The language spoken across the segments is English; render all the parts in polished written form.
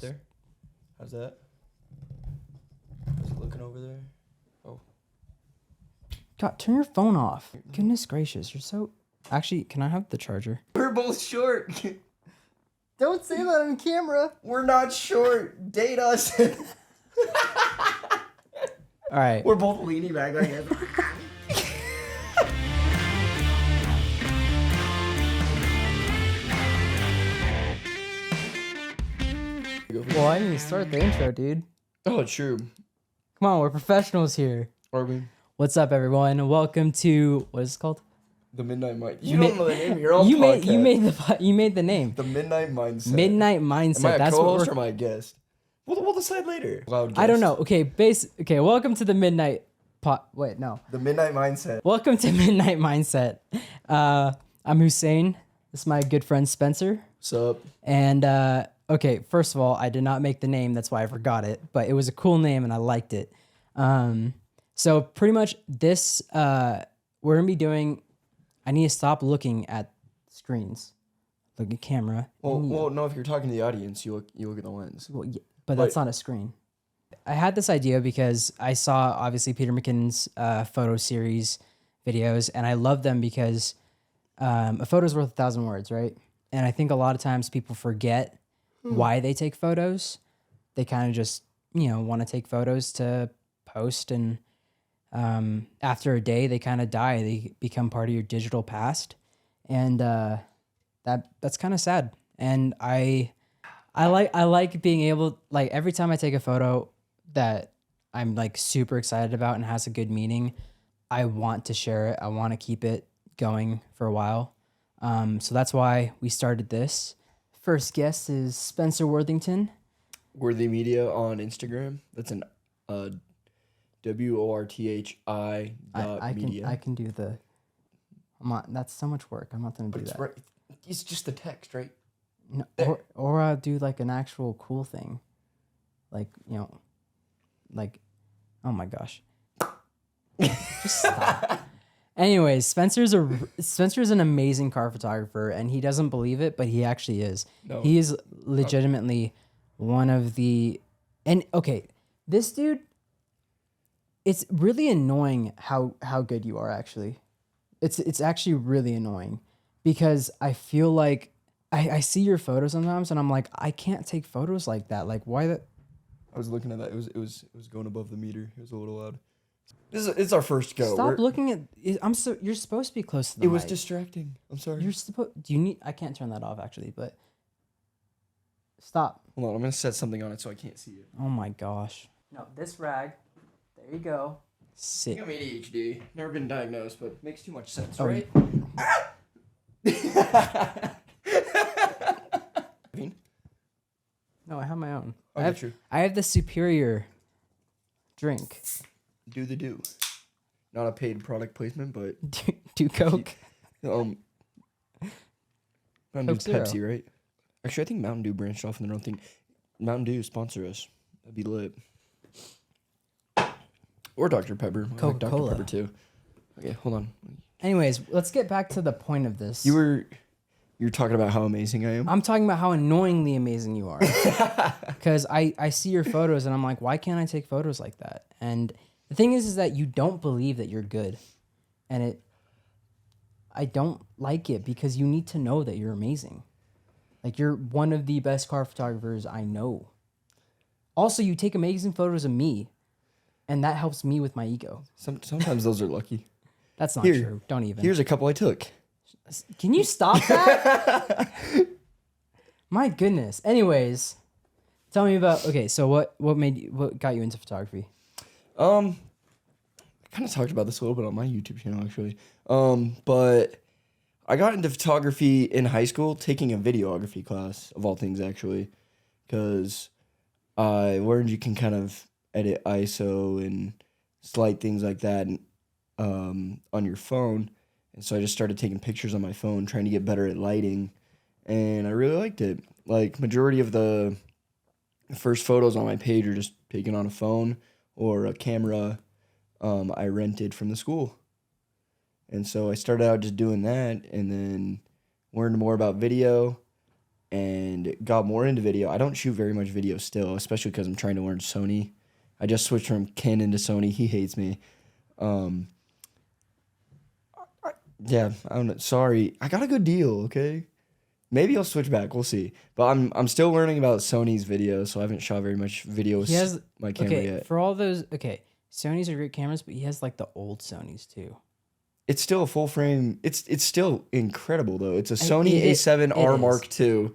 right there. How's that? How's it looking over there? Oh. God, turn your phone off. Goodness gracious, you're so... Actually, can I have the charger? We're both short. Don't say that on camera. We're not short. Date us. All right. We're both leaning back like that. Well, I didn't start the intro, dude. Oh, true. Come on, we're professionals here. Are we? What's up, everyone? Welcome to... What is it called? The Midnight Mind. You don't know the name of your own podcast. You made the name. The Midnight Mindset. Midnight Mindset. Am I a That's co-host what or am I a guest? We'll decide later. Loud guest. I don't know. Okay, welcome to the Midnight Wait, no. The Midnight Mindset. Welcome to Midnight Mindset. I'm Hussein. This is my good friend Spencer. What's up? And okay, first of all, I did not make the name. That's why I forgot it. But it was a cool name and I liked it. So pretty much this, we're going to be doing... I need to stop looking at screens. Look at camera. Well, no, if you're talking to the audience, you look at the lens. Well, yeah, but that's not a screen. I had this idea because I saw, obviously, Peter McKinnon's photo series videos, and I love them because a photo's worth 1,000 words, right? And I think a lot of times people forget why they take photos. They kind of just, want to take photos to post, and after a day, they kind of die. They become part of your digital past, and that's kind of sad. And I like being able, like, every time I take a photo that I'm like super excited about and has a good meaning, I want to share it. I want to keep it going for a while. So that's why we started this. First guest is Spencer Worthington. Worthy Media on Instagram. That's an WORTHI media. I can do the. That's so much work. I'm not gonna do that. Right, it's just the text, right? No, or I'll do like an actual cool thing, like like, oh my gosh, just stop. Anyways, Spencer's an amazing car photographer, and he doesn't believe it, but he actually is. No. He is legitimately one of the, and okay, this dude. It's really annoying how good you are, actually. It's actually really annoying because I feel like I see your photos sometimes and I'm like, I can't take photos like that. Like, why that? I was looking at that. It was going above the meter. It was a little loud. It's our first go. Stop looking at. You're supposed to be close to the mic. It was mic. distracting. I'm sorry. You're supposed. Do you need? I can't turn that off actually, but stop. Hold on, I'm gonna set something on it so I can't see it. Oh my gosh. No, this rag. There you go. Sit. I got ADHD. Never been diagnosed, but makes too much sense, right? No, I have my own. Okay, I have the superior drink. Do. Not a paid product placement, but do Coke. Mountain Dew's Pepsi, right? Actually, I think Mountain Dew branched off in their own thing. Mountain Dew sponsor us. That'd be lit. Or Dr. Pepper. Coca-Cola. Dr. Pepper too. Okay, hold on. Anyways, let's get back to the point of this. You're talking about how amazing I am? I'm talking about how annoyingly amazing you are. Because I see your photos and I'm like, why can't I take photos like that? And the thing is that you don't believe that you're good. And I don't like it because you need to know that you're amazing. Like, you're one of the best car photographers I know. Also, you take amazing photos of me. And that helps me with my ego. Sometimes those are lucky. That's not true. Don't even. Here's a couple I took. Can you stop that? My goodness. Anyways, tell me about. Okay, so what got you into photography? I kind of talked about this a little bit on my YouTube channel actually. But I got into photography in high school, taking a videography class of all things actually, because I learned you can kind of edit ISO and slight things like that on your phone. And so I just started taking pictures on my phone, trying to get better at lighting. And I really liked it. Like, majority of the first photos on my page are just taken on a phone or a camera I rented from the school. And so I started out just doing that and then learned more about video. and got more into video. I don't shoot very much video still, especially because I'm trying to learn Sony. I just switched from Canon to Sony. He hates me. Yeah, I don't know. Sorry, I got a good deal. Okay, maybe I'll switch back. We'll see. But I'm still learning about Sony's video, so I haven't shot very much video He has with my camera yet. for all those. Okay, Sony's are great cameras, but he has like the old Sony's too. It's still a full frame. It's still incredible though. It's a Sony A7R Mark II,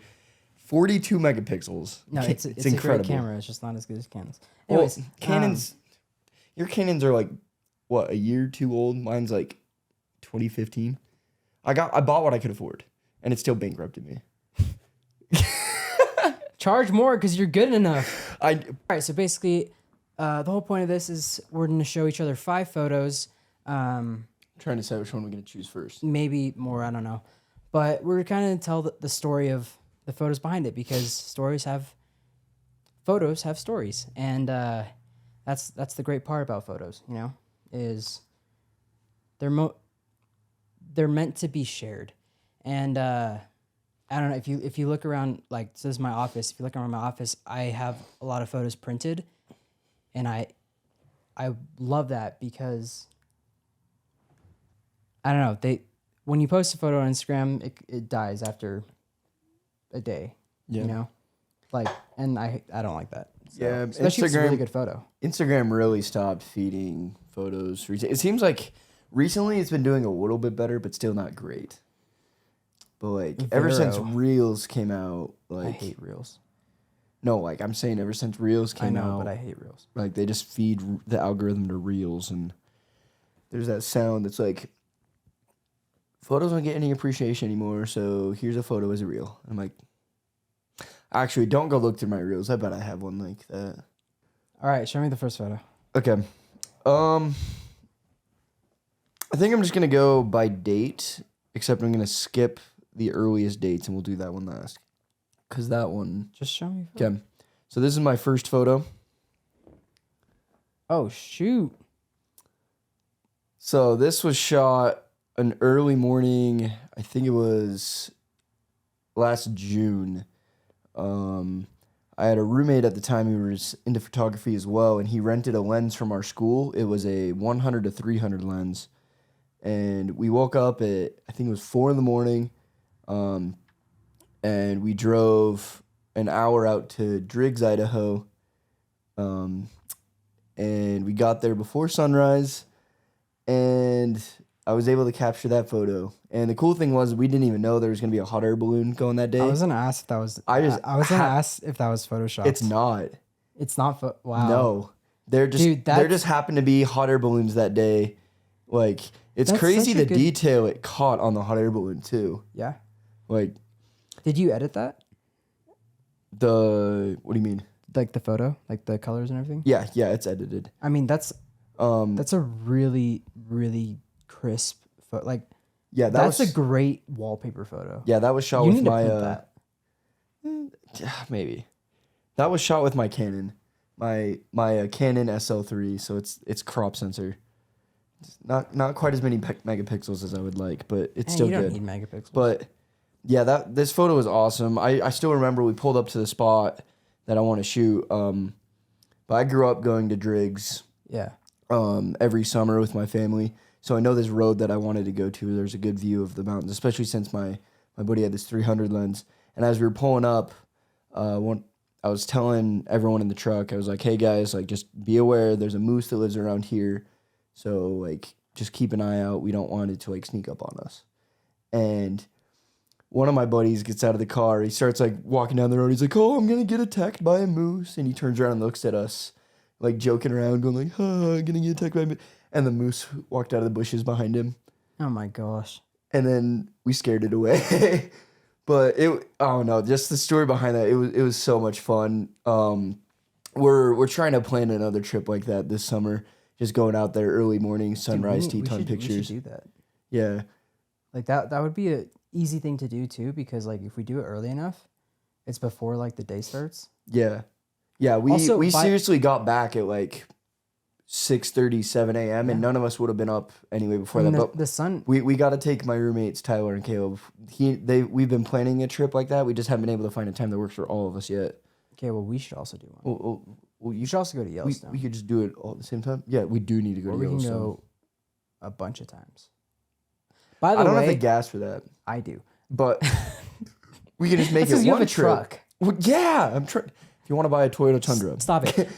42 megapixels. No, it's incredible. a great camera. It's just not as good as Canon's. Well, Anyways, Canon's, your Canons are like what, a year too old? Mine's like 2015. I bought what I could afford, and it still bankrupted me. charge more because you're good enough. All right, so basically, the whole point of this is we're going to show each other 5 photos. Trying to decide which one we're going to choose first. Maybe more, I don't know. But we're kind of tell the story of the photos behind it because photos have stories. And that's the great part about photos, you know, is they're meant to be shared. And I don't know, if you look around, like, so this is my office. If you look around my office, I have a lot of photos printed. And I love that because I don't know, when you post a photo on Instagram, it dies after a day. Yeah. You know? Like, and I don't like that. So, yeah, especially if it's a really good photo. Instagram really stopped feeding photos. It seems like recently it's been doing a little bit better, but still not great. But like ever since Reels came out, like, I hate Reels. No, like I'm saying ever since Reels came out. But I hate Reels. Like they just feed the algorithm to Reels, and there's that sound that's like, photos don't get any appreciation anymore, so here's a photo as a reel. I'm like, actually, don't go look through my reels. I bet I have one like that. All right, show me the first photo. Okay. I think I'm just going to go by date, except I'm going to skip the earliest dates, and we'll do that one last. Because that one... Just show me. Okay. So this is my first photo. Oh, shoot. So this was shot an early morning, I think it was last June. I had a roommate at the time who was into photography as well, and he rented a lens from our school. It was a 100 to 300 lens. And we woke up at, I think it was 4 in the morning, and we drove an hour out to Driggs, Idaho, and we got there before sunrise, and I was able to capture that photo. And the cool thing was we didn't even know there was going to be a hot air balloon going that day. I was going to ask if that was... I was going to ask if that was Photoshopped. It's not. It's not... Wow. No. There just happened to be hot air balloons that day. Like, it's crazy the detail it caught on the hot air balloon, too. Yeah. Like... Did you edit that? What do you mean? Like the photo? Like the colors and everything? Yeah, it's edited. I mean, that's a really, really crisp photo. Like, yeah, that's a great wallpaper photo. Yeah, that was shot with my maybe. That was shot with my Canon. My Canon SL3, so it's crop sensor. It's not quite as many megapixels as I would like, but it's still good. You don't need megapixels. But yeah, this photo was awesome. I still remember we pulled up to the spot that I want to shoot. But I grew up going to Driggs. Yeah. Every summer with my family. So I know this road that I wanted to go to. There's a good view of the mountains, especially since my buddy had this 300 lens. And as we were pulling up, I was telling everyone in the truck, I was like, hey guys, like just be aware there's a moose that lives around here. So like just keep an eye out. We don't want it to like sneak up on us. And one of my buddies gets out of the car. He starts like walking down the road. He's like, oh, I'm going to get attacked by a moose. And he turns around and looks at us, like joking around, going like, oh, I'm going to get attacked by a moose. And the moose walked out of the bushes behind him. Oh my gosh. And then we scared it away. But just the story behind that, it was so much fun. We're trying to plan another trip like that this summer. Just going out there early morning, sunrise, Teton pictures. We should do that. Yeah. Like that would be a easy thing to do too, because like if we do it early enough, it's before like the day starts. Yeah. Yeah, we seriously got back at like 6:30, 7 a.m. and none of us would have been up anyway before that. But the sun. we got to take my roommates Tyler and Caleb. We've been planning a trip like that. We just haven't been able to find a time that works for all of us yet. Okay, well we should also do one. Well, You should also go to Yellowstone. we could just do it all at the same time. Yeah, we do need to go or to we can Yellowstone. go a bunch of times. By the I don't way, have the gas for that, I do. but we can just make That's it 'cause you one have a trip. truck. Well, yeah, I'm trying. If you want to buy a Toyota Tundra, Stop it.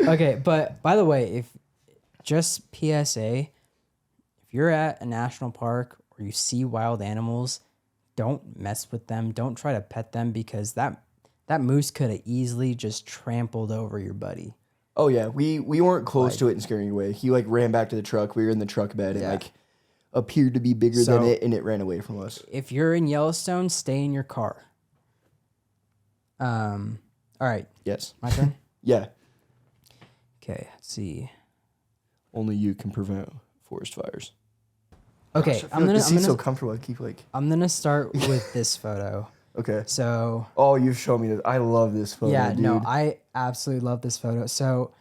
Okay, but by the way, if just PSA, if you're at a national park or you see wild animals, don't mess with them. Don't try to pet them because that moose could have easily just trampled over your buddy. oh yeah, we weren't close to it and scaring away. He like ran back to the truck. We were in the truck bed and like appeared to be bigger than it, and it ran away from us. If you're in Yellowstone, stay in your car. All right. Yes. My turn. Yeah. Okay. Let's see. Only you can prevent forest fires. Okay, Gosh, I feel like this seat's so comfortable. I keep like. I'm gonna start with this photo. Okay. So. Oh, you've shown me this. I love this photo. Yeah, dude. no, I absolutely love this photo. So,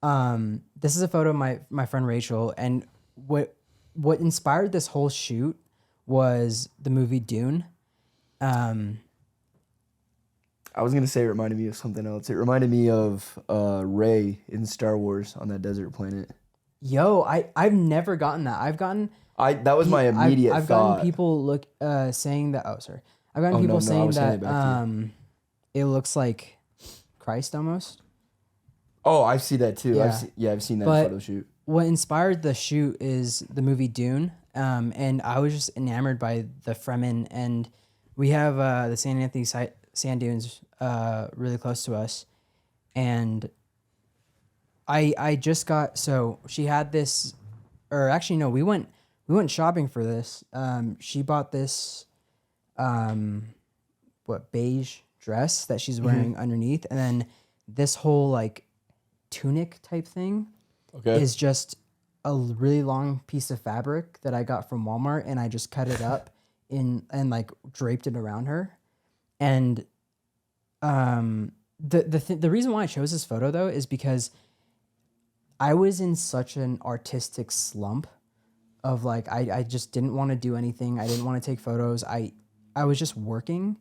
this is a photo of my friend Rachel, and what inspired this whole shoot was the movie Dune. I was gonna say it reminded me of something else. It reminded me of Rey in Star Wars on that desert planet. Yo, I've never gotten that. That was my immediate I've thought. gotten people saying that. Oh, sorry. I've gotten Oh, people no, I saying was saying that it back to it looks like Christ almost. Oh, I see that too. Yeah. I've seen that But- photo shoot. What inspired the shoot is the movie Dune, and I was just enamored by the Fremen, and we have the San Anthony sand dunes really close to us, and I just got, so she had this, or actually no, we went shopping for this. She bought this beige dress that she's wearing underneath, and then this whole like tunic type thing is just a really long piece of fabric that I got from Walmart, and I just cut it up and like draped it around her. And the reason why I chose this photo though is because I was in such an artistic slump of like I just didn't want to do anything. I didn't want to take photos. I was just working,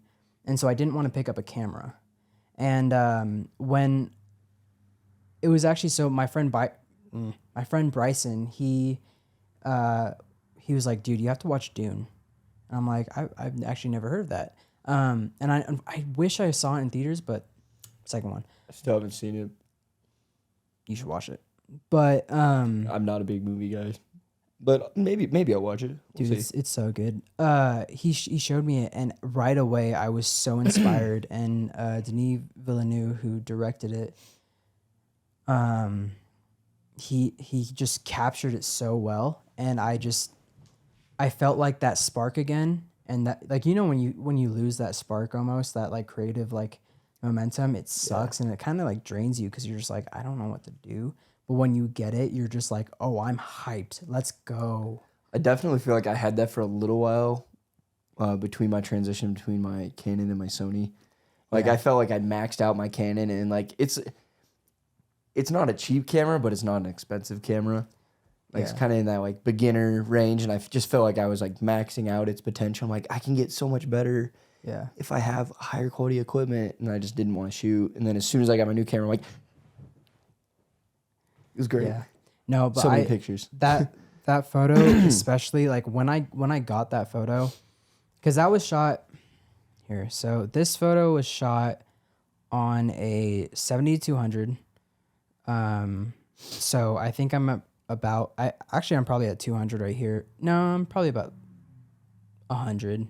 and so I didn't want to pick up a camera. And when it was actually, so my friend Bryson, he was like, dude, you have to watch Dune. And I'm like, I've actually never heard of that. And I wish I saw it in theaters, but second one, I still haven't seen it. you should watch it. But I'm not a big movie guy, but maybe I'll watch it. We'll dude, see. it's so good. He showed me it, and right away I was so inspired. And Denis Villeneuve, who directed it, he just captured it so well, and I felt like that spark again, and that, like, you know, when you lose that spark, almost that like creative like momentum, it sucks, and it kind of like drains you because you're just like, I don't know what to do. But when you get it, you're just like, oh, I'm hyped. Let's go. I definitely feel like I had that for a little while between my transition between my Canon and my Sony. Like, I felt like I'd maxed out my Canon, and like it's not a cheap camera, but it's not an expensive camera. Like, it's kind of in that like beginner range, and I just felt like I was like maxing out its potential. I'm like, I can get so much better if I have higher quality equipment, and I just didn't want to shoot. And then as soon as I got my new camera, I'm like, it was great. Yeah. No, but So many pictures. That photo, especially like when I got that photo, because that was shot here. So this photo was shot on a 7200. So I think I'm I'm probably at 200 right here. No, I'm probably about 100.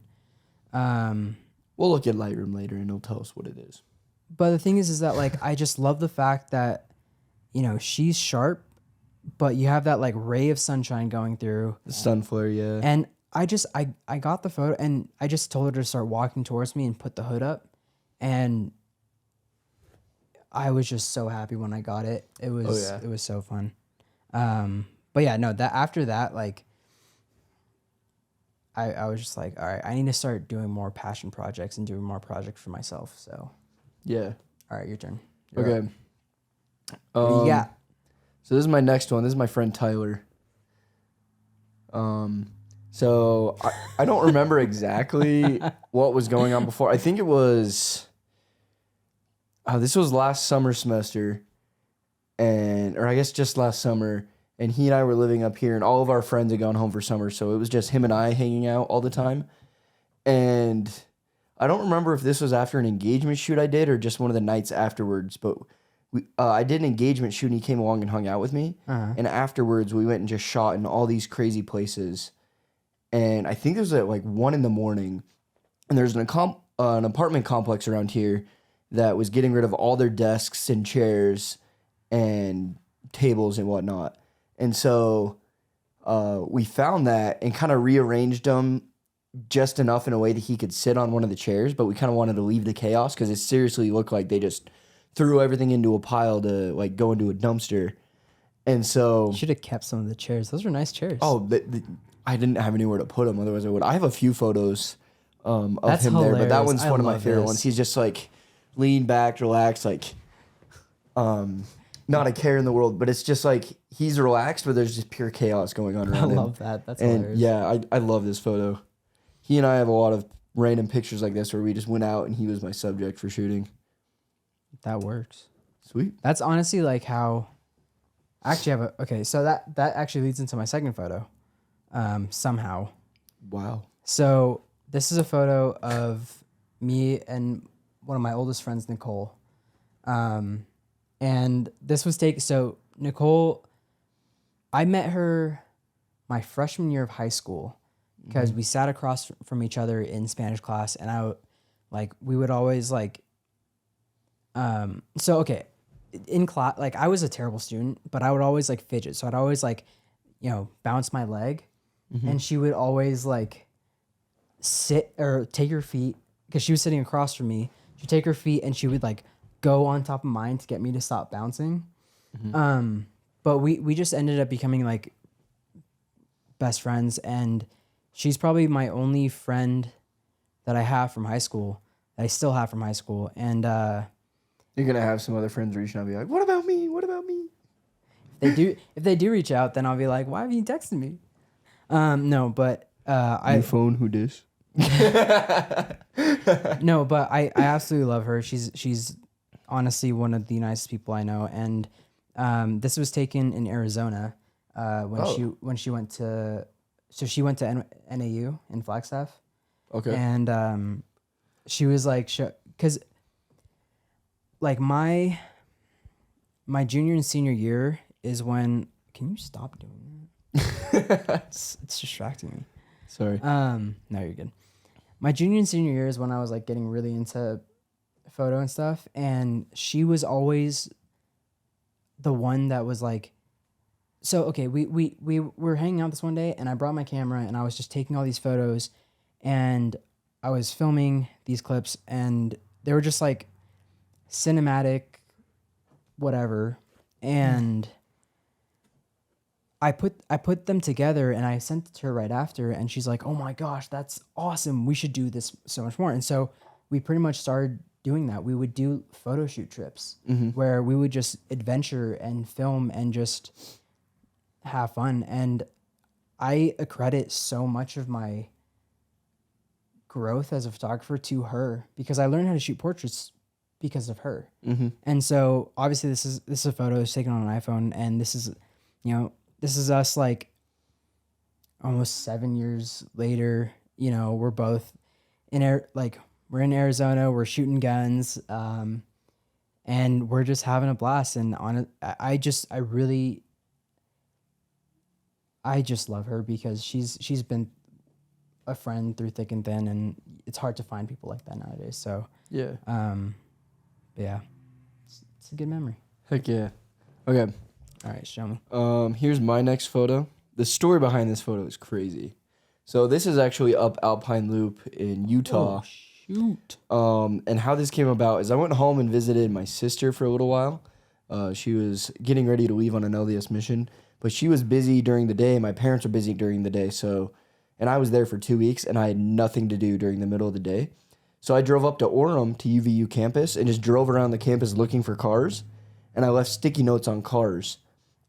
We'll look at Lightroom later, and it'll tell us what it is. But the thing is that like I just love the fact that, you know, she's sharp, but you have that like ray of sunshine going through. The sun flare, yeah. And I got the photo, and I just told her to start walking towards me and put the hood up, and I was just so happy when I got it. It was so fun. But yeah, no, that after that, like I was just like, all right, I need to start doing more passion projects and doing more projects for myself. So Yeah. all right, your turn. Okay. What do you got? So this is my next one. This is my friend Tyler. So I don't remember exactly what was going on before. I think it was, this was last summer semester, or I guess just last summer, and he and I were living up here, and all of our friends had gone home for summer, so it was just him and I hanging out all the time. And I don't remember if this was after an engagement shoot I did or just one of the nights afterwards, but I did an engagement shoot and he came along and hung out with me. And afterwards we went and just shot in all these crazy places. And I think it was at like 1 a.m. And there's an apartment complex around here that was getting rid of all their desks and chairs and tables and whatnot. And so we found that and kind of rearranged them just enough in a way that he could sit on one of the chairs, but we kind of wanted to leave the chaos because it seriously looked like they just threw everything into a pile to like go into a dumpster. And so You should have kept some of the chairs. Those were nice chairs. Oh, I didn't have anywhere to put them. Otherwise, I would. I have a few photos of That's him there, but that hilarious. one's I one of my love favorite this. ones. He's just like leaned back, relaxed, like not a care in the world. But it's just like he's relaxed, but there's just pure chaos going on I around him. love that. That's And hilarious. yeah, I love this photo. He and I have a lot of random pictures like this where we just went out and he was my subject for shooting. That works. Sweet. That's honestly like how. Actually, I have a okay. So that actually leads into my second photo. Somehow. Wow. So this is a photo of me and one of my oldest friends, Nicole. And this was taken. So Nicole, I met her my freshman year of high school because we sat across from each other in Spanish class, and we would always like. So okay, in class, like I was a terrible student, but I would always like fidget. So I'd always like, bounce my leg, and she would always like sit or take her feet because she was sitting across from me. She'd take her feet and she would like go on top of mine to get me to stop bouncing. But we just ended up becoming like best friends, and she's probably my only friend that I have from high school, that I still have from high school. And You're gonna have some other friends reaching out and be like, "What about me? What about me?" if they do reach out, then I'll be like, "Why have you texted me?" No, but New phone, who dis? No, but I absolutely love her. She's honestly one of the nicest people I know. And this was taken in Arizona when she went to NAU in Flagstaff. Okay. And she was like, because like my junior and senior year is when. Can you stop doing that? It's distracting me. Sorry. No, you're good. My junior and senior year is when I was like getting really into photo and stuff, and she was always the one that was like, so okay, we were hanging out this one day, and I brought my camera and I was just taking all these photos, and I was filming these clips, and they were just like cinematic, whatever, and I put them together and I sent it to her right after, and she's like, "Oh my gosh, that's awesome. We should do this so much more." And so we pretty much started doing that. We would do photo shoot trips where we would just adventure and film and just have fun. And I accredit so much of my growth as a photographer to her because I learned how to shoot portraits because of her. And so obviously this is a photo that's taken on an iPhone, and this is us like almost 7 years later. We're both we're in Arizona, we're shooting guns, and we're just having a blast. And I just love her because she's been a friend through thick and thin, and it's hard to find people like that nowadays. So Yeah. yeah, it's a good memory. Heck yeah. Okay. All right, show me. Here's my next photo. The story behind this photo is crazy. So this is actually up Alpine Loop in Utah. Shoot. And how this came about is I went home and visited my sister for a little while. She was getting ready to leave on an LDS mission, but she was busy during the day. My parents were busy during the day. And I was there for 2 weeks, and I had nothing to do during the middle of the day. So I drove up to Orem to UVU campus and just drove around the campus looking for cars. and I left sticky notes on cars,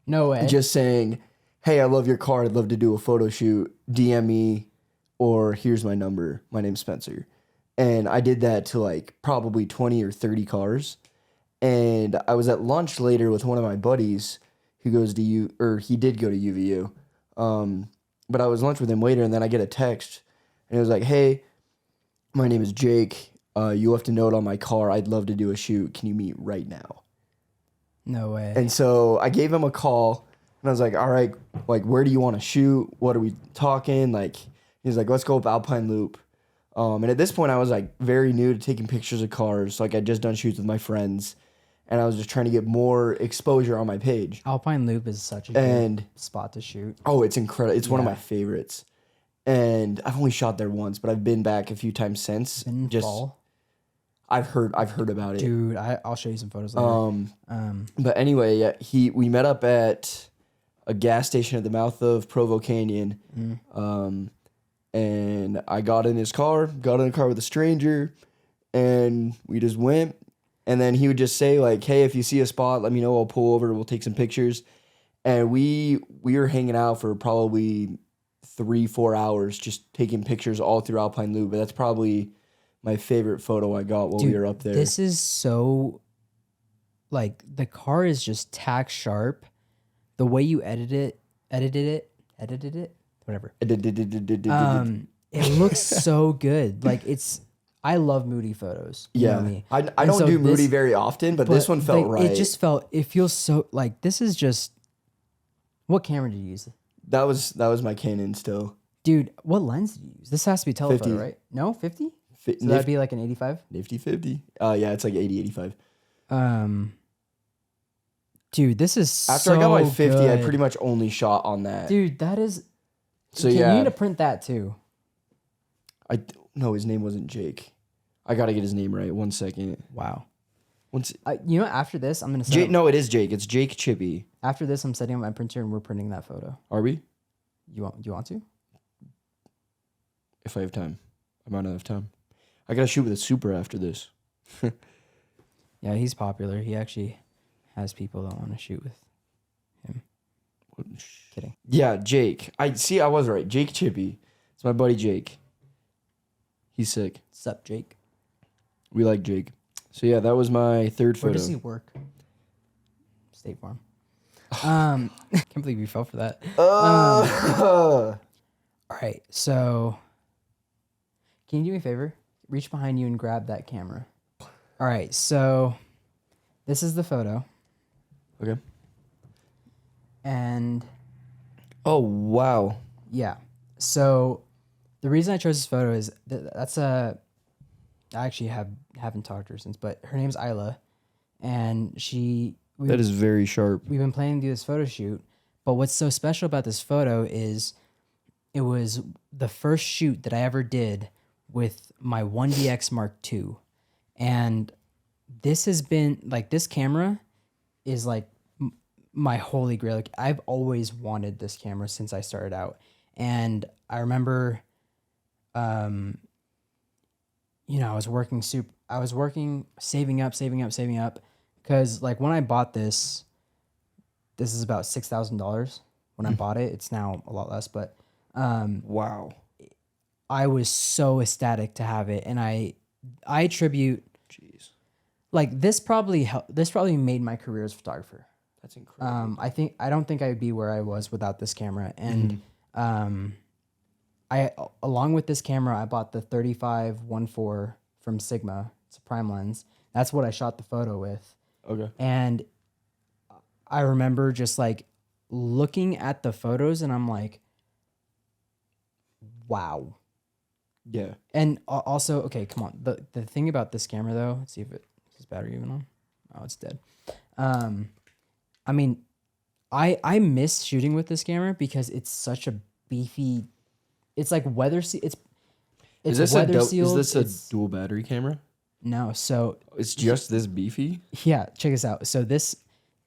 No way. just saying, "Hey, I love your car. I'd love to do a photo shoot. DM me, or here's my number. My name's Spencer." And I did that to like probably 20 or 30 cars. And I was at lunch later with one of my buddies who goes to he did go to UVU. But I was lunch with him later, and then I get a text, and it was like, "Hey, my name is Jake. You left a note on my car. I'd love to do a shoot. Can you meet right now?" No way. And so I gave him a call, and I was like, "All right, like, where do you want to shoot? What are we talking?" Like, he's like, "Let's go up Alpine Loop." And at this point, I was like very new to taking pictures of cars. Like, I'd just done shoots with my friends, and I was just trying to get more exposure on my page. Alpine Loop is such a good spot to shoot. Oh, it's incredible. It's one of my favorites. And I've only shot there once, but I've been back a few times since. In fall? I've heard about it. Dude, I'll show you some photos later. But anyway, yeah, we met up at a gas station at the mouth of Provo Canyon. And I got in his car, got in a car with a stranger, and we just went. And then he would just say, like, "Hey, if you see a spot, let me know. I'll pull over. We'll take some pictures." And we were hanging out for probably 3-4 hours, just taking pictures all through Alpine Loop. But that's probably my favorite photo I got while we were up there. This is so, like, the car is just tack sharp. The way you edited it, whatever. It looks so good. Like, I love moody photos. You know me. I don't do moody very often, but this one felt right. It feels so, like, this is just, what camera did you use? That was my Canon still. Dude, what lens did you use? This has to be telephoto, 50. Right? No, 50? So that'd be like an 85? Nifty 50. Yeah, it's like 80, 85. Dude, this is After I got my 50, good. I pretty much only shot on that. Dude, that is... So you need to print that too. No, his name wasn't Jake. I got to get his name right. 1 second. Wow. You know, after this, I'm going to set No, it is Jake. It's Jake Chippy. After this, I'm setting up my printer and we're printing that photo. Are we? You want to? If I have time. I might not have time. I got to shoot with a Supra after this. Yeah, he's popular. He actually has people that want to shoot with him. Kidding. Yeah, Jake. I was right. Jake Chippy. It's my buddy Jake. He's sick. Sup, Jake? We like Jake. So yeah, that was my third photo. Where does he work? State Farm. Can't believe you fell for that. All right, so can you do me a favor? Reach behind you and grab that camera. All right, so this is the photo. Okay. And oh wow. Yeah. So the reason I chose this photo is I actually haven't talked to her since, but her name's Isla, and that is very sharp. We've been planning to do this photo shoot, but what's so special about this photo is it was the first shoot that I ever did with my 1DX Mark II, and this has been like, this camera is like my holy grail. Like, I've always wanted this camera since I started out, and I remember, you know, I was working, saving up, because like when I bought this is about $6,000 when I bought it. It's now a lot less, but wow, I was so ecstatic to have it, and I attribute, like, this probably made my career as a photographer. That's incredible. I don't think I would be where I was without this camera, and I, along with this camera, I bought the 35-1.4 from Sigma. It's a prime lens. That's what I shot the photo with. Okay. And I remember just like looking at the photos, and I'm like, wow. Yeah. And also, okay, come on. The thing about this camera though, let's see if is battery even on. Oh, it's dead. I mean, I miss shooting with this camera because it's such a beefy. It's like weather seal. Is this a dual battery camera? No, so it's just this beefy? Yeah, check this out. So this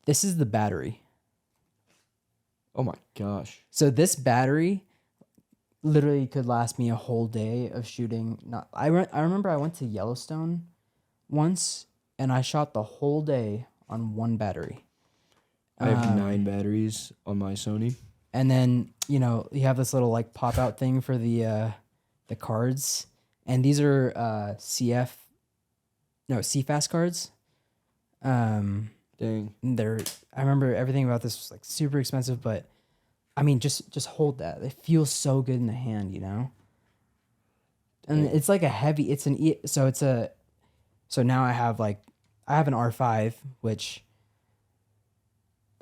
is the battery. Oh my gosh. So this battery literally could last me a whole day of shooting. I remember I went to Yellowstone once and I shot the whole day on one battery. I have 9 batteries on my Sony. And then, you know, you have this little like pop out thing for the cards. And these are CFast cards. Dang. I remember everything about this was like super expensive, but I mean, just hold that. It feels so good in the hand, you know? And Dang. it's like so now I have an R5, which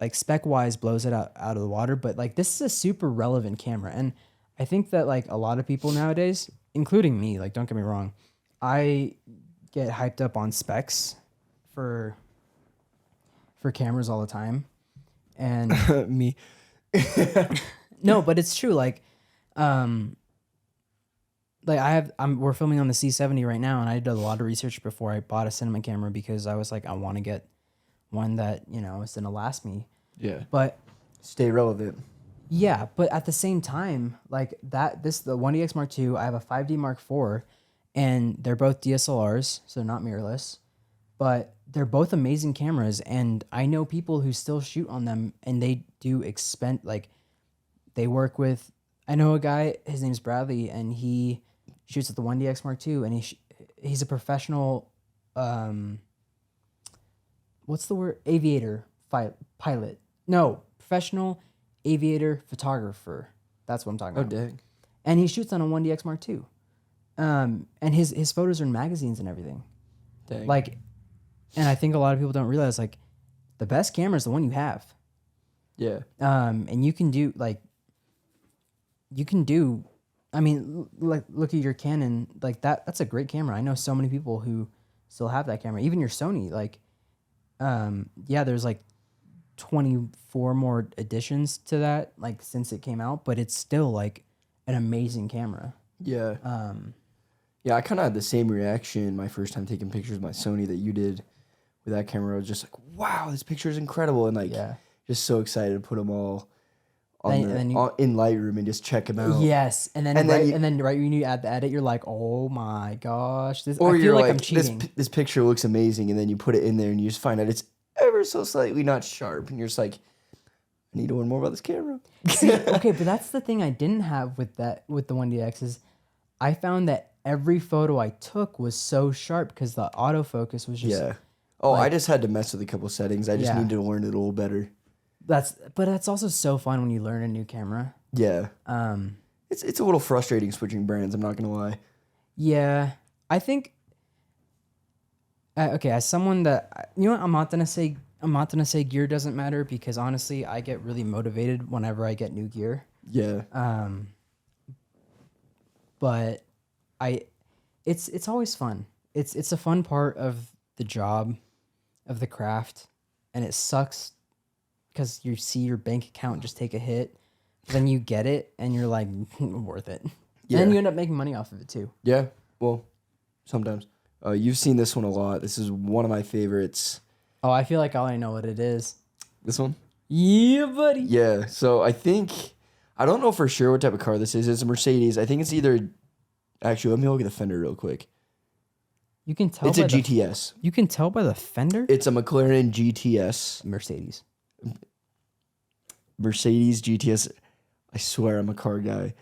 like spec wise blows it out of the water, but like this is a super relevant camera. And I think that like a lot of people nowadays, including me, like don't get me wrong, I get hyped up on specs for cameras all the time. And Me. no, but it's true. Like we're filming on the C70 right now, and I did a lot of research before I bought a cinema camera because I was like, I want to get one that, you know, is gonna last me. Yeah. But Stay relevant. yeah, but at the same time, like the 1DX Mark II, I have a 5D Mark IV, and they're both DSLRs, so not mirrorless, but they're both amazing cameras, and I know people who still shoot on them, and they do they work with. I know a guy, his name's Bradley, and he shoots at the 1DX Mark II, and he's a professional. What's the word? Aviator pilot. No, professional aviator photographer. That's what I'm talking Oh, about. dang. And he shoots on a 1DX Mark II. And his photos are in magazines and everything. Dang. Like, and I think a lot of people don't realize, like, the best camera is the one you have. Yeah. And you can do, I mean, like, look at your Canon, like, that's a great camera. I know so many people who still have that camera. Even your Sony, like, yeah, there's, like, 24 more additions to that, like, since it came out, but it's still, like, an amazing camera. Yeah. Yeah, I kind of had the same reaction my first time taking pictures with my Sony that you did with that camera. I was just like, wow, this picture is incredible. And, like, Yeah. just so excited to put them all on in Lightroom and just check them out. Yes, and then right when you add the edit, you're like, oh my gosh, I feel like I'm cheating. This picture looks amazing, and then you put it in there and you just find out it's ever so slightly not sharp, and you're just like, I need to learn more about this camera. See, okay, but that's the thing I didn't have with the 1DX is I found that every photo I took was so sharp because the autofocus was just Oh, I just had to mess with a couple settings. I just Yeah. need to learn it a little better. But that's also so fun when you learn a new camera. Yeah. It's a little frustrating switching brands, I'm not gonna lie. Yeah, I think. Okay, as someone that you know, what, I'm not gonna say gear doesn't matter because honestly, I get really motivated whenever I get new gear. Yeah. But it's always fun. It's a fun part of the job, of the craft, and it sucks because you see your bank account just take a hit. Then you get it, and you're like, worth it. Yeah. And you end up making money off of it too. Yeah. Well, sometimes. You've seen this one a lot. This is one of my favorites. Oh, I feel like I already know what it is. This one? Yeah, buddy. Yeah. So I don't know for sure what type of car this is. It's a Mercedes. I think it's either. Actually, let me look at the fender real quick. You can tell. It's a GTS. You can tell by the fender. It's a McLaren GTS. Mercedes GTS. I swear I'm a car guy.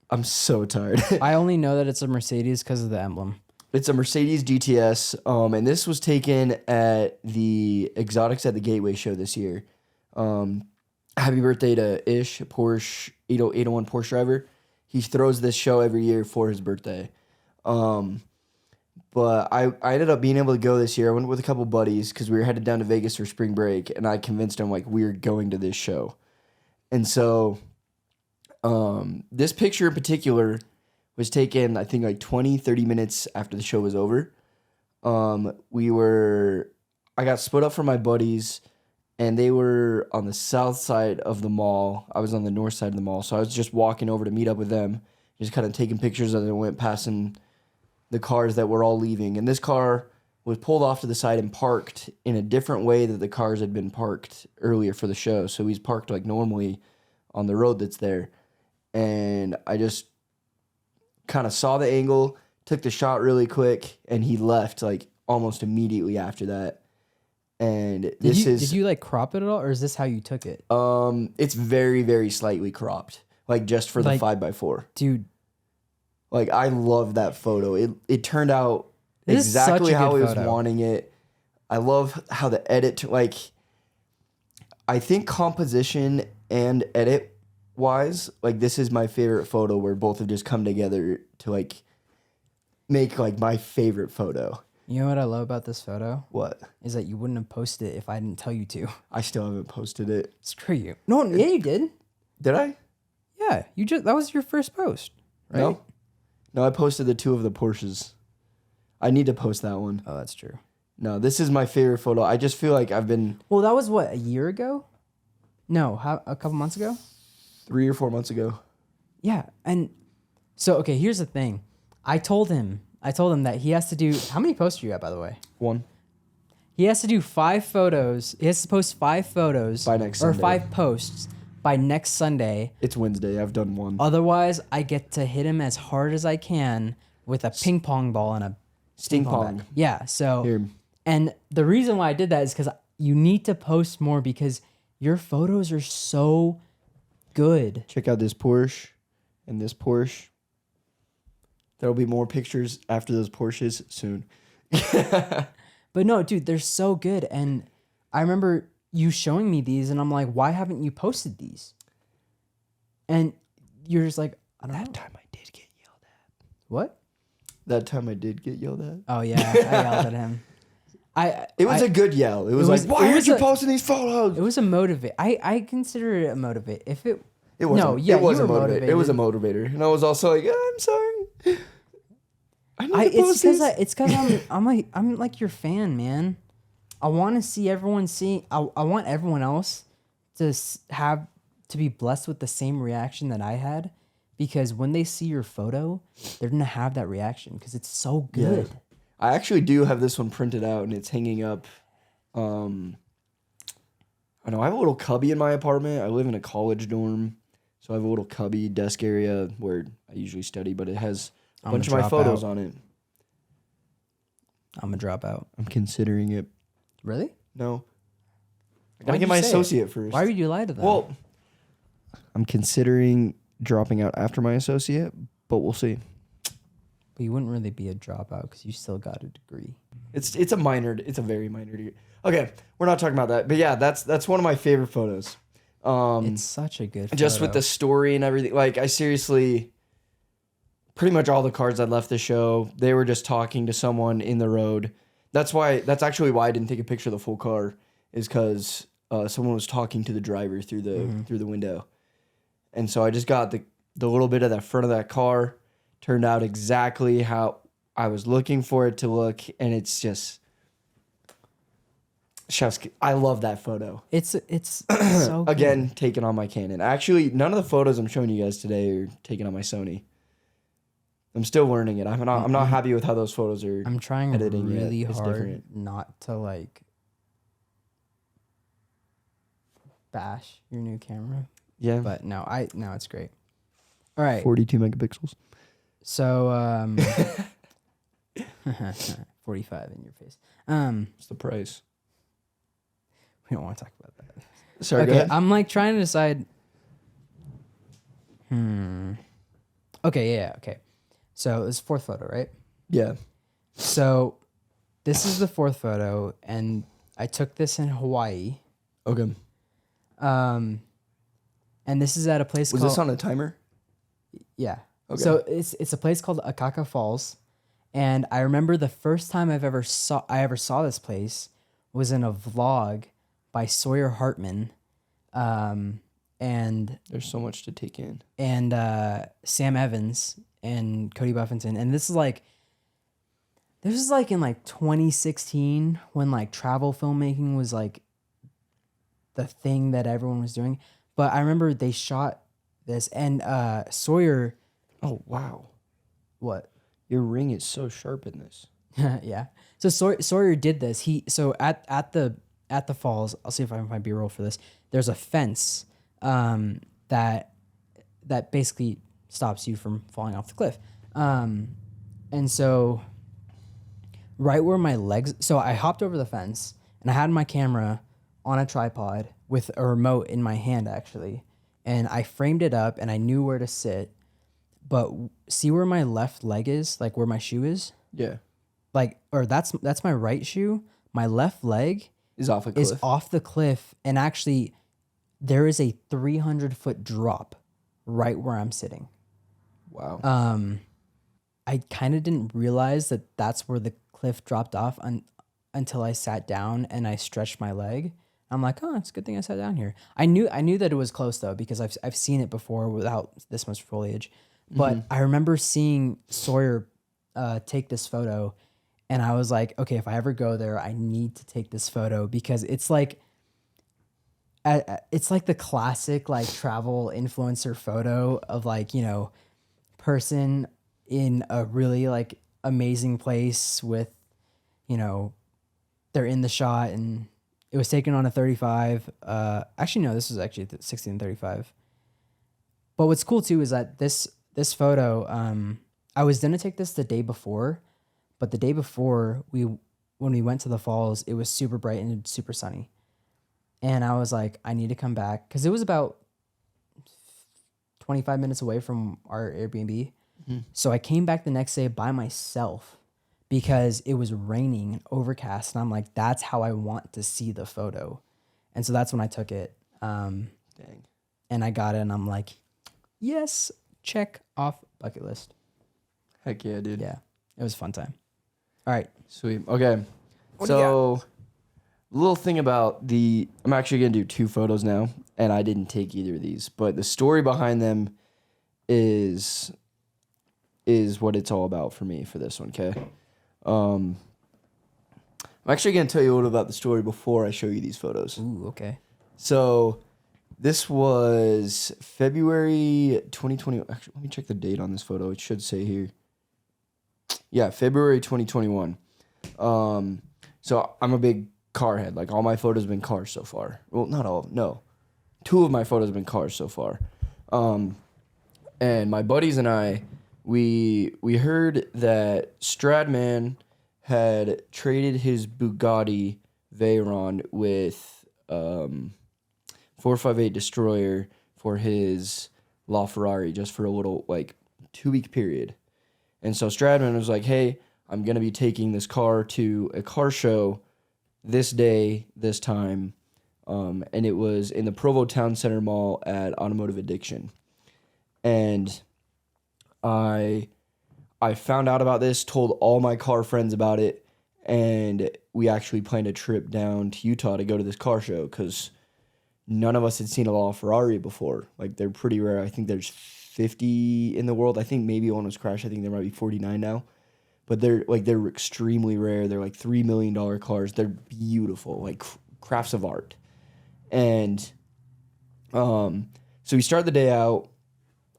I'm so tired. I only know that it's a Mercedes because of the emblem. It's a Mercedes GTS, and this was taken at the Exotics at the Gateway show this year. Happy birthday to Ish, a Porsche 801 Porsche driver. He throws this show every year for his birthday. But I ended up being able to go this year. I went with a couple buddies because we were headed down to Vegas for spring break, and I convinced them like we were going to this show. And so this picture in particular was taken, I think, like 20, 30 minutes after the show was over. I got split up from my buddies, and they were on the south side of the mall. I was on the north side of the mall, so I was just walking over to meet up with them, just kind of taking pictures as I went passing the cars that were all leaving. And this car was pulled off to the side and parked in a different way that the cars had been parked earlier for the show. So he's parked like normally on the road that's there. And I just kind of saw the angle, took the shot really quick, and he left like almost immediately after that. And Did this you is did you like crop it at all, or is this how you took it, it's very, very slightly cropped, like just for the Like- 5x4. dude? Like I love that photo. It turned out It is such exactly a how good I was photo. wanting it. I love how the edit, like, I think composition and edit wise, like this is my favorite photo where both have just come together to like make like my favorite photo. You know what I love about this photo What? is that you wouldn't have posted it if I didn't tell you to. I still haven't posted it. Screw you. No, yeah, you did. Did I? Yeah, that was your first post, right? No. No, I posted the 2 of the Porsches. I need to post that one. Oh, that's true. No, this is my favorite photo. I just feel like I've been Well, that was what, a year ago? No, a couple months ago? 3 or 4 months ago. Yeah, and so okay, here's the thing. I told him that he has to do. How many posts are you at, by the way? 1. He has to do 5 photos. He has to post 5 photos By next or Sunday. 5 posts by next Sunday. It's Wednesday. I've done 1. Otherwise, I get to hit him as hard as I can with a ping pong ball and a Sting pong pong. bat. Yeah. So, Here. and the reason why I did that is because you need to post more because your photos are so good. Check out this Porsche and this Porsche. There'll be more pictures after those Porsches soon. But no, dude, they're so good. And I remember you showing me these, and I'm like, why haven't you posted these? And you're just like, I don't know. That time I did get yelled at. What? That time I did get yelled at. Oh yeah, I yelled at him. It was a good yell. It was like, why aren't you posting these photos? It was a motivate. I consider it a motivate. If it It wasn't. No, yeah, it was you a were motivator. It was a motivator, and I was also like, I'm sorry. I need to post it's because I'm like your fan, man. I want to see everyone see. I want everyone else to to be blessed with the same reaction that I had, because when they see your photo, they're gonna have that reaction because it's so good. Yeah. I actually do have this one printed out, and it's hanging up. I know I have a little cubby in my apartment. I live in a college dorm, so I have a little cubby desk area where I usually study, but it has a bunch of my photos on it. I'm gonna drop out. I'm considering it. Really? No. I Why'd gotta you get my say it? associate first. Why would you lie to them? Well, I'm considering dropping out after my associate, but we'll see. But you wouldn't really be a dropout because you still got a degree. It's a minor. It's a very minor degree. Okay, we're not talking about that, but yeah, that's one of my favorite photos. It's such a good Just photo. with the story and everything. Like I seriously, pretty much all the cards that left the show, they were just talking to someone in the road. That's actually why I didn't take a picture of the full car, is because someone was talking to the driver through the window, and so I just got the little bit of that front of that car. Turned out exactly how I was looking for it to look, and it's just chef's. I love that photo. It's so good. Again, taken on my Canon. Actually, none of the photos I'm showing you guys today are taken on my Sony. I'm still learning it. I'm not happy with how those photos are. I'm trying editing really it. It's hard different. not to like bash your new camera, Yeah, but no, it's great. All right, 42 megapixels. so 45 in your face. What's the price? We don't want to talk about that. Sorry, go Okay, ahead. I'm like trying to decide. Okay, yeah, okay. So it's 4th photo, right? Yeah. So this is the 4th photo, and I took this in Hawaii. Okay. And this is at a place Was called... this on a timer? Yeah. Okay. So it's a place called Akaka Falls, and I remember the first time I ever saw this place was in a vlog by Sawyer Hartman, and There's so much to take in. Sam Evans and Cody Buffington, and this is like in like 2016 when like travel filmmaking was like the thing that everyone was doing. But I remember they shot this, and Sawyer. Oh wow, What? your ring is so sharp in this. Yeah. So Sawyer did this. So at the falls, I'll see if I can find B-roll for this. There's a fence that basically stops you from falling off the cliff. And so right where my legs, so I hopped over the fence, and I had my camera on a tripod with a remote in my hand actually, and I framed it up and I knew where to sit. But see where my left leg is, like where my shoe is, Yeah. like, or that's my right shoe. My left leg Is off a is cliff. off the cliff, and actually, there is a 300-foot drop right where I'm sitting. Wow. I kind of didn't realize that that's where the cliff dropped off until I sat down and I stretched my leg. I'm like, oh, it's a good thing I sat down here. I knew that it was close though because I've seen it before without this much foliage. But I remember seeing Sawyer take this photo, and I was like, okay, if I ever go there, I need to take this photo because it's like the classic like travel influencer photo of like, you know, person in a really like amazing place with, you know, they're in the shot, and it was taken on a 35. Actually, no, this was actually 16 and 35. But what's cool too is that this photo, I was gonna take this the day before, but the day before when we went to the falls, it was super bright and super sunny. And I was like, I need to come back because it was about 25 minutes away from our Airbnb. So I came back the next day by myself because it was raining and overcast. And I'm like, that's how I want to see the photo. And so that's when I took it. Dang. And I got it, and I'm like, yes, check off bucket list. Heck yeah, dude. Yeah, it was a fun time. All right. Sweet. Okay. What do you So, little thing about I'm actually going to do 2 photos now, and I didn't take either of these, but the story behind them is what it's all about for me for this one, okay? I'm actually going to tell you a little about the story before I show you these photos. Ooh, okay. So, this was February 2020. Actually, let me check the date on this photo. It should say here. Yeah, February 2021. So I'm a big car head. Like all my photos have been cars so far. Well, not all. No, 2 of my photos have been cars so far. And my buddies and I, we heard that Stradman had traded his Bugatti Veyron with 458 Destroyer for his LaFerrari just for a little like 2-week period. And so Stradman was like, hey, I'm going to be taking this car to a car show this day, this time. And it was in the Provo Town Center Mall at Automotive Addiction. And I found out about this, told all my car friends about it, and we actually planned a trip down to Utah to go to this car show because none of us had seen a LaFerrari before. Like, they're pretty rare. I think there's 50 in the world. I think maybe one was crashed. I think there might be 49 now. But they're extremely rare. They're like $3 million cars. They're beautiful, like crafts of art. And so we started the day out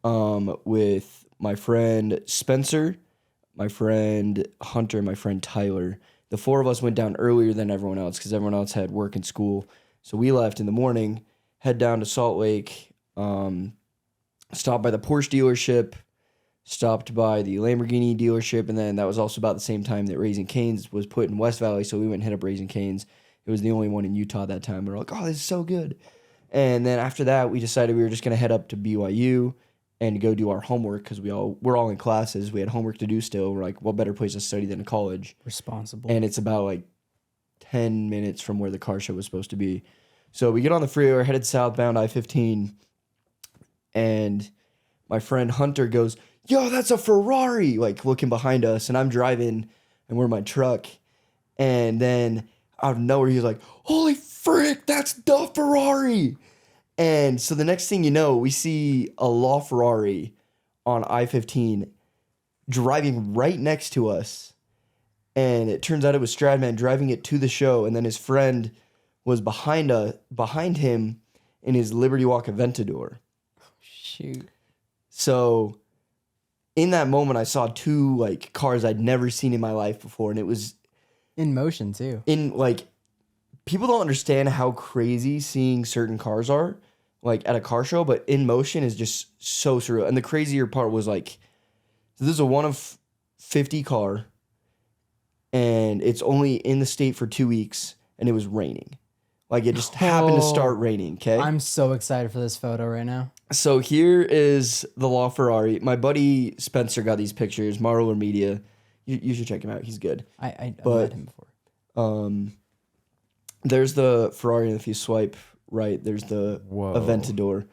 with my friend Spencer, my friend Hunter, my friend Tyler. The 4 of us went down earlier than everyone else because everyone else had work and school. So we left in the morning, head down to Salt Lake, stopped by the Porsche dealership, stopped by the Lamborghini dealership, and then that was also about the same time that Raising Cane's was put in West Valley, so we went and hit up Raising Cane's. It was the only one in Utah at that time. We were like, oh, this is so good. And then after that, we decided we were just going to head up to BYU and go do our homework because we're all in classes. We had homework to do still. We're like, what better place to study than a college? Responsible. And it's about like 10 minutes from where the car show was supposed to be. So we get on the freeway, we're headed southbound I-15, and my friend Hunter goes, yo, that's a Ferrari, like looking behind us, and I'm driving, and we're in my truck, and then out of nowhere, he's like, holy frick, that's the Ferrari. And so the next thing you know, we see a LaFerrari on I-15 driving right next to us, and it turns out it was Stradman driving it to the show, and then his friend was behind him in his Liberty Walk Aventador. Shoot. So in that moment, I saw 2 like cars I'd never seen in my life before, and it was In motion too. in like people don't understand how crazy seeing certain cars are like at a car show, but in motion is just so surreal. And the crazier part was like, so this is a 1 of 50 car, and it's only in the state for 2 weeks. and it was raining. Like it just happened to start raining. Okay. I'm so excited for this photo right now. So here is the LaFerrari. My buddy Spencer got these pictures. Marler Media. You should check him out. He's good. I met him before. There's the Ferrari, and if you swipe right, there's the Aventador.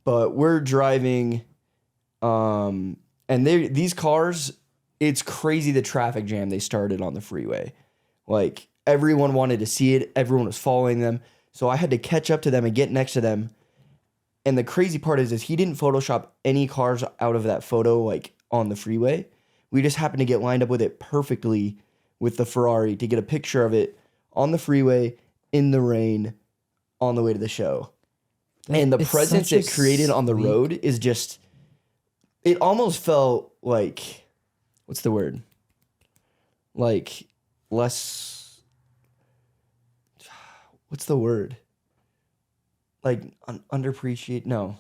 But we're driving, and these cars, it's crazy the traffic jam they started on the freeway. Like, everyone wanted to see it. Everyone was following them. So I had to catch up to them and get next to them. And the crazy part is he didn't Photoshop any cars out of that photo, like, on the freeway. We just happened to get lined up with it perfectly with the Ferrari to get a picture of it on the freeway, in the rain, on the way to the show. And the presence it created on the road is just, it almost felt like, what's the word? Like, less, what's the word? Like, underappreciate, no.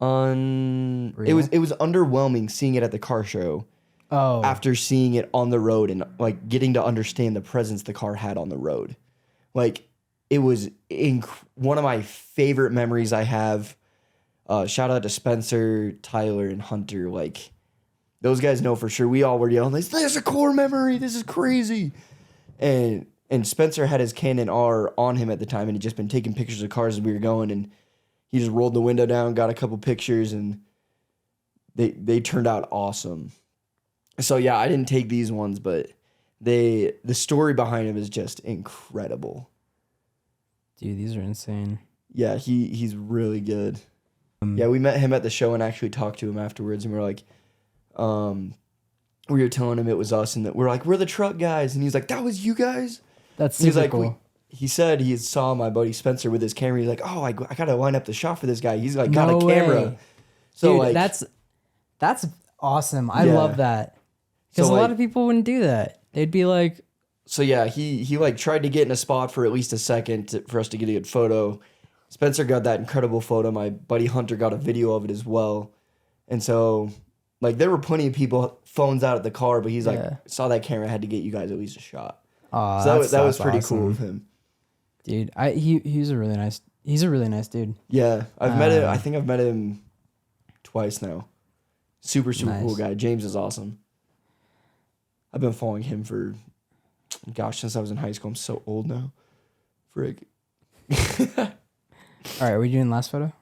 It was underwhelming seeing it at the car show. Oh. After seeing it on the road and like getting to understand the presence the car had on the road. Like it was one of my favorite memories I have. Shout out to Spencer, Tyler, and Hunter. Like those guys know for sure. We all were yelling, "There's a core memory. This is crazy." And Spencer had his Canon R on him at the time, and he'd just been taking pictures of cars as we were going, and he just rolled the window down, got a couple pictures, and they turned out awesome. So yeah, I didn't take these ones, but the story behind him is just incredible. Dude, these are insane. Yeah, he's really good. Yeah, we met him at the show and actually talked to him afterwards, and we were like, we were telling him it was us, and that we're like, we're the truck guys, and he's like, that was you guys? That's super like, cool. He said he saw my buddy Spencer with his camera. He's like, oh, I gotta line up the shot for this guy. He's like, got No a camera. way. So Dude, like, that's awesome. I love that. Because So, a lot like- of people wouldn't do that. They'd be like, so yeah, he like tried to get in a spot for at least a second for us to get a good photo. Spencer got that incredible photo. My buddy Hunter got a video of it as well. And so like there were plenty of people phones out at the car, but he's like, Yeah. saw that camera, had to get you guys at least a shot. "Oh, So that was pretty awesome. cool of him. Dude, he's a really nice dude. Yeah, I've met him. I think I've met him twice now. Super Nice. cool guy. James is awesome. I've been following him for, since I was in high school. I'm so old now. Frig. All right, are we doing last photo?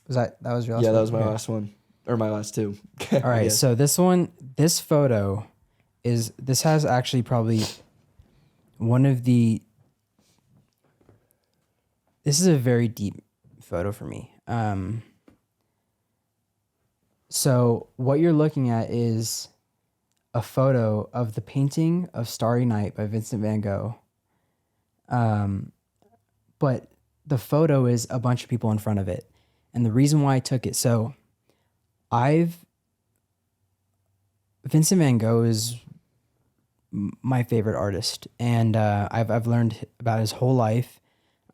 That was your last? Yeah, one? that was my Okay. last one. Or my last two. All right, Yeah. so this photo has actually probably one of the. This is a very deep photo for me. So what you're looking at is a photo of the painting of Starry Night by Vincent van Gogh. But the photo is a bunch of people in front of it. And the reason why I took it, so Vincent van Gogh is my favorite artist, and I've learned about his whole life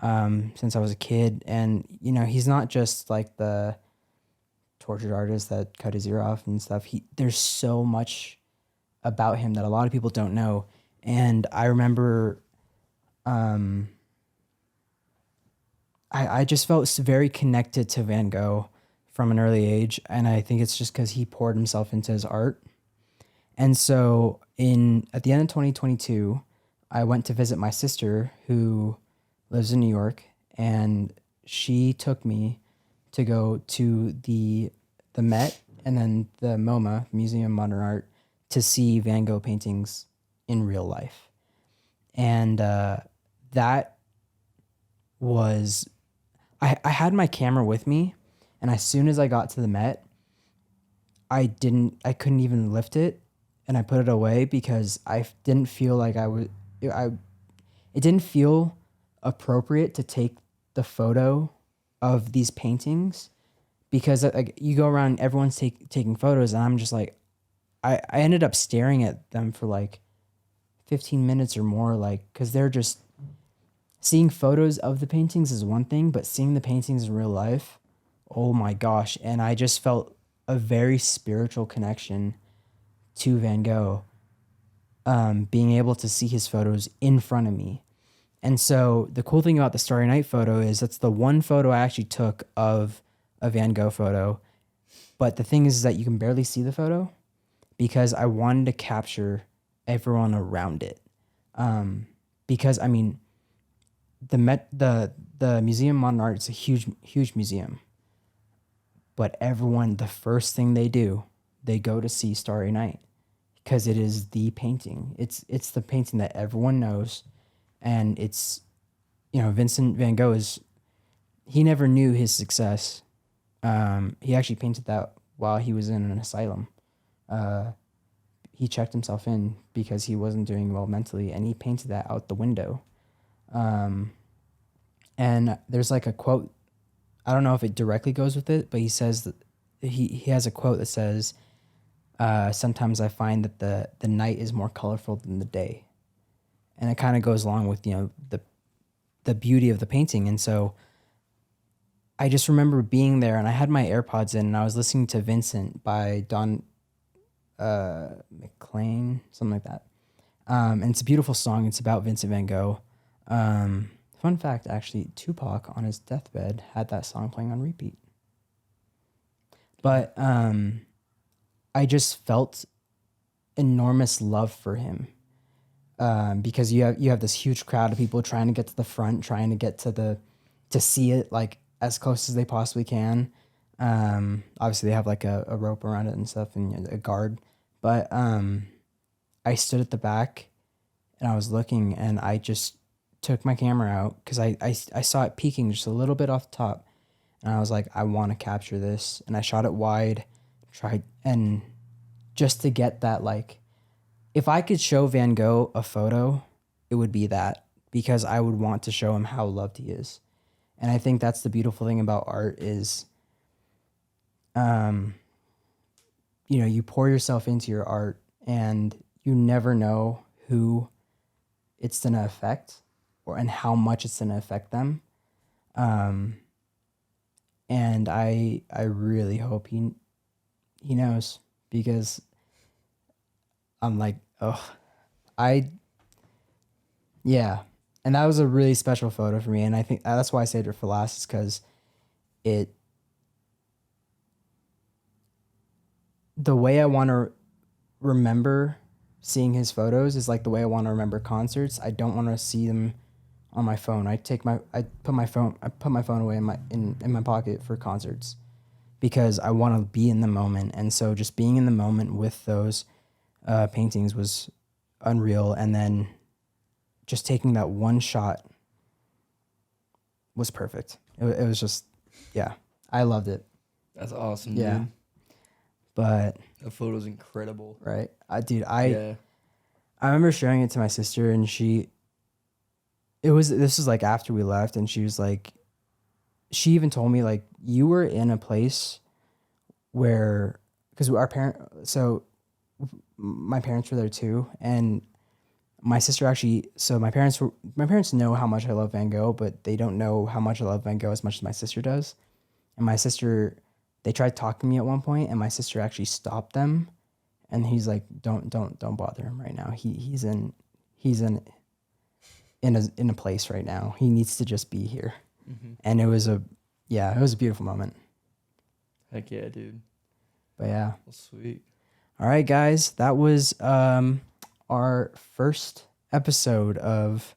since I was a kid. And you know, he's not just like the tortured artist that cut his ear off and stuff. There's so much about him that a lot of people don't know. And I remember, I just felt very connected to Van Gogh from an early age, and I think it's just because he poured himself into his art. And so at the end of 2022, I went to visit my sister who lives in New York, and she took me to go to the Met and then the MoMA, Museum of Modern Art, to see Van Gogh paintings in real life. And that was, I had my camera with me, and as soon as I got to the Met, I couldn't even lift it, and I put it away because I didn't feel like it didn't feel appropriate to take the photo of these paintings, because like you go around, everyone's taking photos, and I'm just like, I ended up staring at them for like 15 minutes or more, like, because they're just, seeing photos of the paintings is one thing, but seeing the paintings in real life, oh my gosh. And I just felt a very spiritual connection to Van Gogh. being able to see his photos in front of me. And so the cool thing about the Starry Night photo is that's the one photo I actually took of a Van Gogh photo. But the thing is that you can barely see the photo because I wanted to capture everyone around it. Because I mean, the Museum of Modern Art is a huge museum. But everyone, the first thing they do, they go to see Starry Night because it is the painting. It's the painting that everyone knows, and it's, Vincent van Gogh he never knew his success. He actually painted that while he was in an asylum. He checked himself in because he wasn't doing well mentally, and he painted that out the window. And there's like a quote, I don't know if it directly goes with it, but he says that he has a quote that says, sometimes I find that the night is more colorful than the day. And it kind of goes along with, the beauty of the painting. And so I just remember being there and I had my AirPods in and I was listening to Vincent by Don McLean, something like that. And it's a beautiful song. It's about Vincent van Gogh. Fun fact, actually, Tupac on his deathbed had that song playing on repeat. But I just felt enormous love for him because you have this huge crowd of people trying to get to the front, trying to get to see it like as close as they possibly can. Obviously, they have like a rope around it and stuff and a guard. But I stood at the back and I was looking and I just took my camera out because I saw it peeking just a little bit off the top. And I was like, I want to capture this. And I shot it wide, tried, and just to get that, like, if I could show Van Gogh a photo, it would be that because I would want to show him how loved he is. And I think that's the beautiful thing about art is, you pour yourself into your art and you never know who it's going to affect and how much it's going to affect them. And I really hope he knows because I'm like, yeah. And that was a really special photo for me. And I think that's why I saved it for last is because the way I want to remember seeing his photos is like the way I want to remember concerts. I don't want to see them on my phone. I put my phone away in my pocket for concerts because I want to be in the moment. And so just being in the moment with those paintings was unreal. And then just taking that one shot was perfect. It was just, yeah, I loved it. That's awesome, yeah. dude. But the photo's incredible. Right. I remember showing it to my sister and this was like after we left and she was like, she even told me like, you were in a place where, because my parents were there too. And my sister actually, so my parents know how much I love Van Gogh, but they don't know how much I love Van Gogh as much as my sister does. And my sister, they tried talking to me at one point and my sister actually stopped them. And he's like, don't bother him right now. He's in a place right now. He needs to just be here. Mm-hmm. And it was a beautiful moment. Heck yeah, dude. But yeah. Well, sweet. All right, guys. That was our first episode of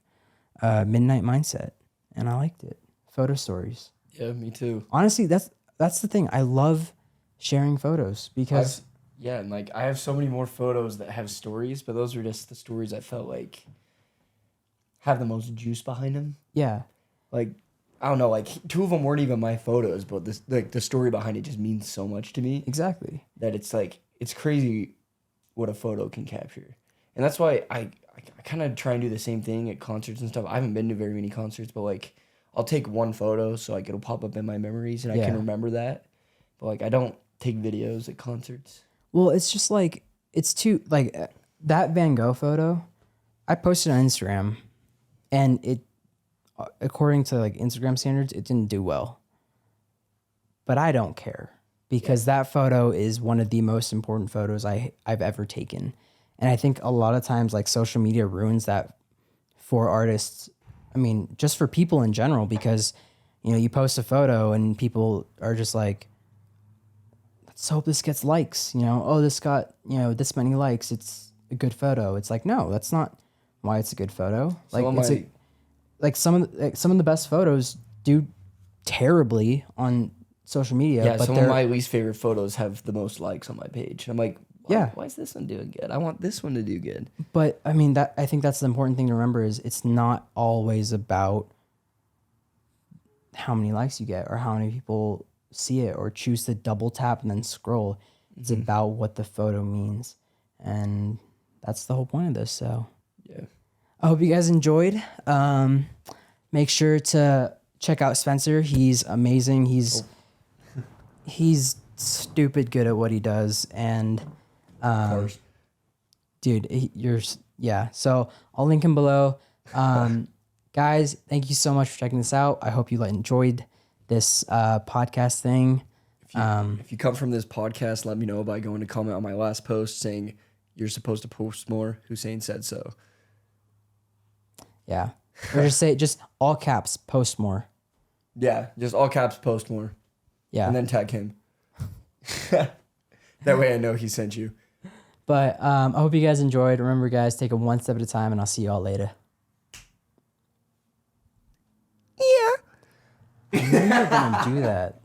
Midnight Mindset. And I liked it. Photo stories. Yeah, me too. Honestly, that's the thing. I love sharing photos because... and like I have so many more photos that have stories, but those are just the stories I felt like have the most juice behind them. Yeah. Like, I don't know, like 2 of them weren't even my photos, but this, like the story behind it just means so much to me. Exactly. That it's like, it's crazy what a photo can capture. And that's why I kind of try and do the same thing at concerts and stuff. I haven't been to very many concerts, but like I'll take one photo so like it'll pop up in my memories and I can remember that. But like I don't take videos at concerts. Well, it's just like, it's too, like, that Van Gogh photo, I posted on Instagram, and it, according to, like, Instagram standards, it didn't do well. But I don't care, because that photo is one of the most important photos I've ever taken. And I think a lot of times like social media ruins that for artists. I mean, just for people in general, because, you post a photo and people are just like, let's hope this gets likes, oh, this got, this many likes. It's a good photo. It's like, no, that's not why it's a good photo. Like some of the best photos do terribly on social media. Yeah, but some of my least favorite photos have the most likes on my page. I'm like, why is this one doing good? I want this one to do good. But I mean, I think that's the important thing to remember is it's not always about how many likes you get or how many people see it or choose to double tap and then scroll. It's about what the photo means. And that's the whole point of this. So yeah, I hope you guys enjoyed. Make sure to check out Spencer. He's amazing. He's stupid good at what he does. And of course. dude, so I'll link him below. Guys, thank you so much for checking this out. I hope you enjoyed this podcast thing. If you come from this podcast, let me know by going to comment on my last post saying you're supposed to post more. Hussein said so. Yeah. Or just all caps, post more. Yeah, just all caps, post more. Yeah. And then tag him. That way I know he sent you. But I hope you guys enjoyed. Remember, guys, take it one step at a time, and I'll see you all later. Yeah. I knew you were going to do that.